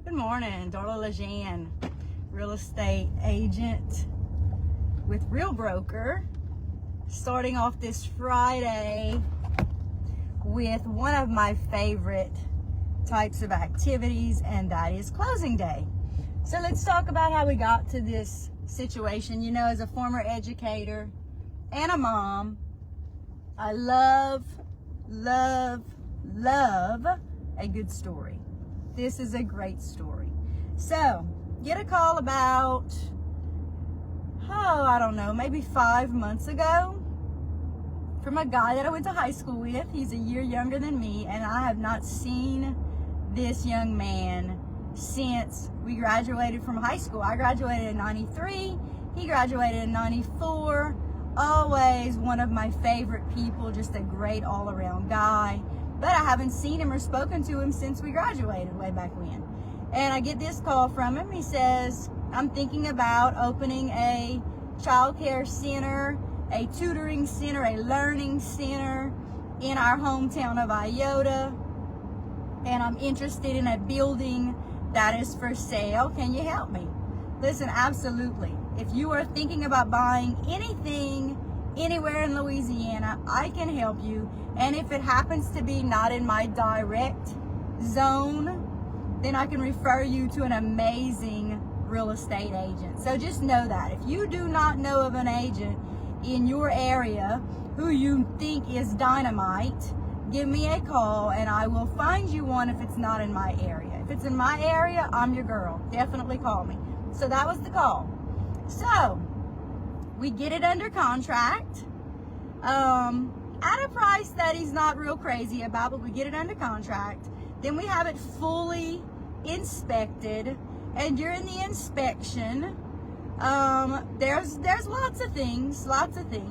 Good morning, Darla real estate agent with Real Broker, starting off this Friday with one of my favorite types of activities, and that is closing day. So let's talk about how we got to this situation. You know, as a former educator and a mom, I love a good story. This is a great story. So, get a call about, I don't know, maybe 5 months ago from a guy that I went to high school with. He's a year younger than me, and I have not seen this young man since we graduated from high school. I graduated in 93, he graduated in 94. Always one of my favorite people, just a great all-around guy. But I haven't seen him or spoken to him since we graduated way back when. And I get this call from him. He says, I'm thinking about opening a child care center, a tutoring center, a learning center in our hometown of Iota. And I'm interested in a building that is for sale. Can you help me? Listen, absolutely. If you are thinking about buying anything anywhere in Louisiana, I can help you. And if it happens to be not in my direct zone, then I can refer you to an amazing real estate agent. So just know that. If you do not know of an agent in your area who you think is dynamite, give me a call and I will find you one if it's not in my area. If it's in my area, I'm your girl. Definitely call me. So that was the call. So we get it under contract at a price that he's not real crazy about, but we get it under contract. Then we have it fully inspected, and during the inspection, there's lots of things,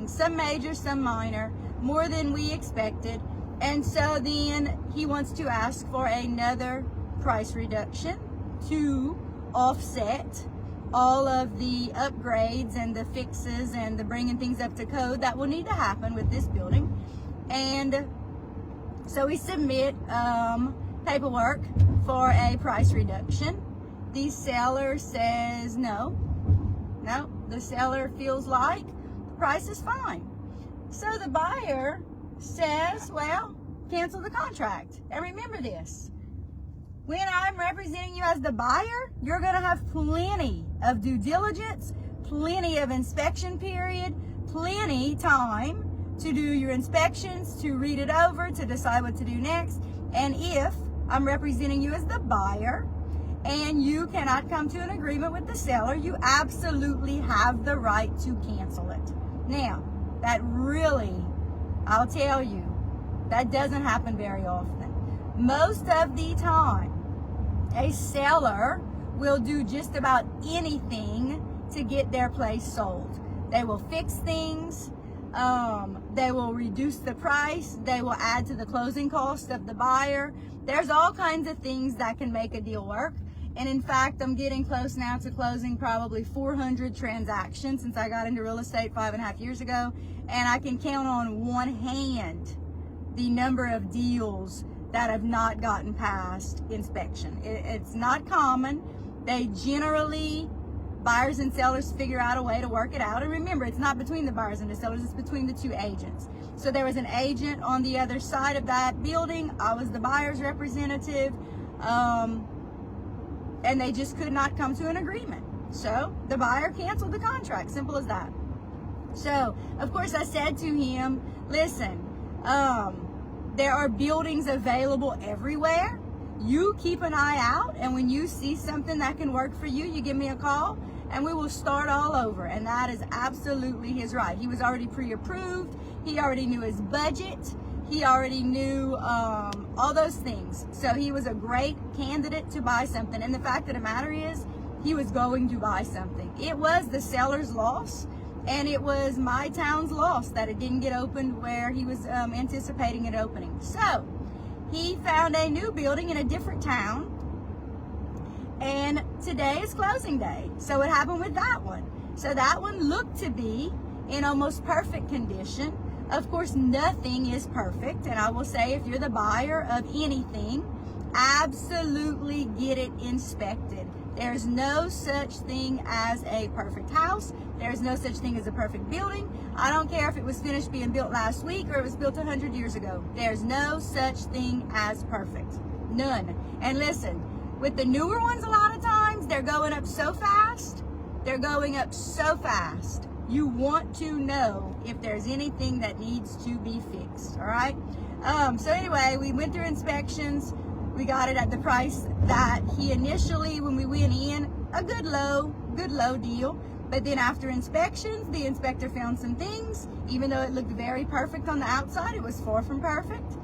some major, some minor, more than we expected. And so then he wants to ask for another price reduction to offset all of the upgrades and the fixes and the bringing things up to code that will need to happen with this building. And so we submit paperwork for a price reduction. The seller says no, the seller feels like the price is fine. So the buyer says, well, cancel the contract. And remember this, when I'm representing you as the buyer, you're going to have plenty of due diligence, plenty of inspection period, plenty time to do your inspections, to read it over, to decide what to do next. And if I'm representing you as the buyer and you cannot come to an agreement with the seller, you absolutely have the right to cancel it. Now, that really, I'll tell you, that doesn't happen very often. Most of the time, a seller will do just about anything to get their place sold. They will fix things, they will reduce the price, they will add to the closing cost of the buyer. There's all kinds of things that can make a deal work. And in fact, I'm getting close now to closing probably 400 transactions since I got into real estate 5.5 years ago. And I can count on one hand the number of deals that have not gotten past inspection. It's not common. They generally, buyers and sellers figure out a way to work it out. And remember, it's not between the buyers and the sellers, it's between the two agents. So there was an agent on the other side of that building. I was the buyer's representative. And they just could not come to an agreement. So the buyer canceled the contract, simple as that. So, of course, I said to him, listen, there are buildings available everywhere. You keep an eye out, and when you see something that can work for you, you give me a call, and we will start all over. And that is absolutely his right. He was already pre-approved. He already knew his budget. He already knew all those things. So he was a great candidate to buy something. And the fact of the matter is, he was going to buy something. It was the seller's loss, and it was my town's loss that it didn't get opened where he was anticipating it opening. So he found a new building in a different town, and today is closing day. So it happened with that one. So that one looked to be in almost perfect condition. Of course, nothing is perfect, and I will say if you're the buyer of anything, Absolutely get it inspected. There's no such thing as a perfect house. There's no such thing as a perfect building. I don't care if it was finished being built last week or it was built 100 years ago. There's no such thing as perfect. None. And listen, with the newer ones, a lot of times, they're going up so fast. They're going up so fast. You want to know if there's anything that needs to be fixed, all right? So anyway, we went through inspections. We got it at the price that he initially, when we went in, a good low deal. But then after inspections, the inspector found some things. Even though it looked very perfect on the outside, it was far from perfect.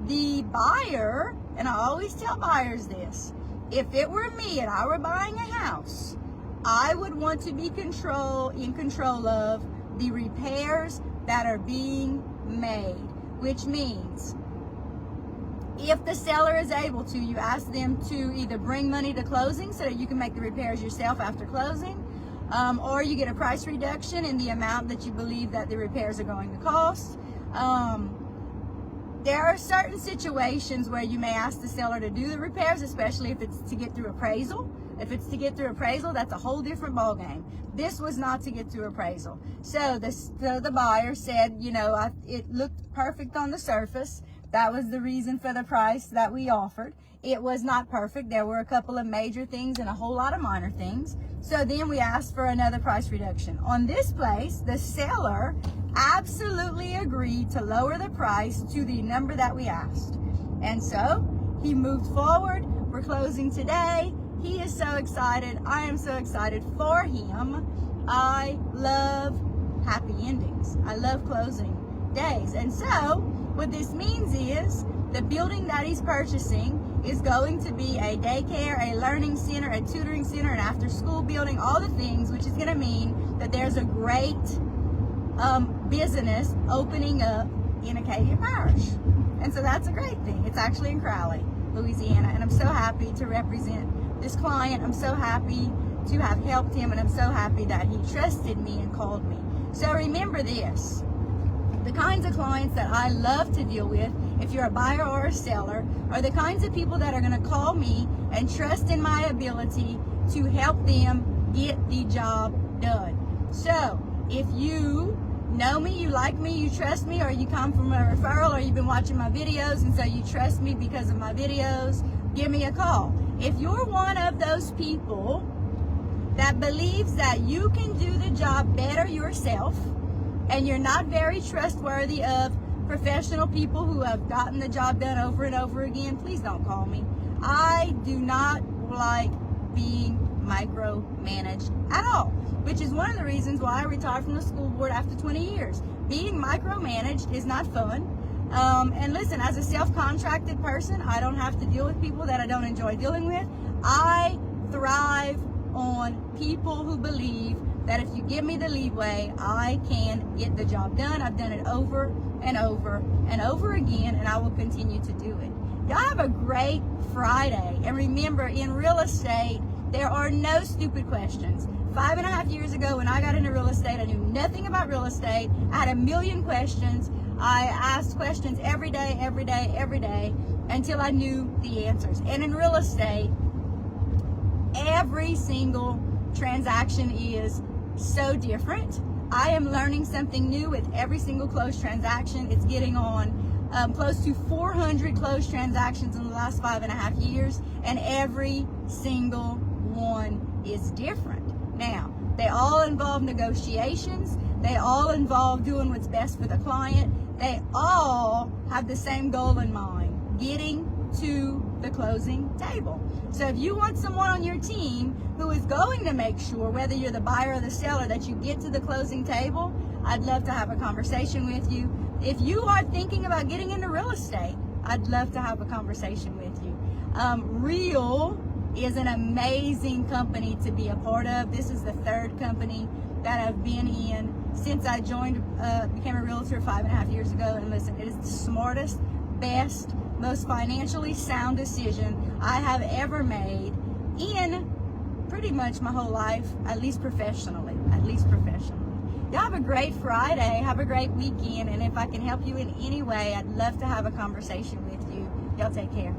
The buyer, and I always tell buyers this, if it were me and I were buying a house, I would want to be in control of the repairs that are being made, which means if the seller is able to, you ask them to either bring money to closing so that you can make the repairs yourself after closing, or you get a price reduction in the amount that you believe that the repairs are going to cost. There are certain situations where you may ask the seller to do the repairs, especially if it's to get through appraisal. If it's to get through appraisal, that's a whole different ballgame. This was not to get through appraisal. So the buyer said, you know, it looked perfect on the surface. That was the reason for the price that we offered. It was not perfect. There were a couple of major things and a whole lot of minor things. So then we asked for another price reduction. On this place, the seller absolutely agreed to lower the price to the number that we asked. And so he moved forward. We're closing today. He is so excited. I am so excited for him. I love happy endings. I love closing days. And so what this means is the building that he's purchasing is going to be a daycare, a learning center, a tutoring center, an after-school building, all the things, which is going to mean that there's a great business opening up in Acadia Parish. And so that's a great thing. It's actually in Crowley, Louisiana, and I'm so happy to represent this client. I'm so happy to have helped him, and I'm so happy that he trusted me and called me. So remember this. The kinds of clients that I love to deal with, if you're a buyer or a seller, are the kinds of people that are going to call me and trust in my ability to help them get the job done. So if you know me, you like me, you trust me, or you come from a referral, or you've been watching my videos and so you trust me because of my videos, give me a call. If you're one of those people that believes that you can do the job better yourself, and you're not very trustworthy of professional people who have gotten the job done over and over again, please don't call me. I do not like being micromanaged at all, which is one of the reasons why I retired from the school board after 20 years. Being micromanaged is not fun. And listen, as a self-contracted person, I don't have to deal with people that I don't enjoy dealing with. I thrive on people who believe that if you give me the leeway, I can get the job done. I've done it over and over and over again, and I will continue to do it. Y'all have a great Friday. And remember, in real estate, there are no stupid questions. 5.5 years ago, when I got into real estate, I knew nothing about real estate. I had a million questions. I asked questions every day, until I knew the answers. And in real estate, every single transaction is so different. I am learning something new with every single closed transaction. It's getting on close to 400 closed transactions in the last 5.5 years, and every single one is different. Now, they all involve negotiations. They all involve doing what's best for the client. They all have the same goal in mind, getting to the closing table. So if you want someone on your team who is going to make sure, whether you're the buyer or the seller, that you get to the closing table, I'd love to have a conversation with you. If you are thinking about getting into real estate, I'd love to have a conversation with you. Real is an amazing company to be a part of. This is the third company that I've been in since I became a realtor 5.5 years ago. And listen, it is the smartest, best, most financially sound decision I have ever made in pretty much my whole life, at least professionally. Y'all have a great Friday, have a great weekend, and if I can help you in any way, I'd love to have a conversation with you. Y'all take care.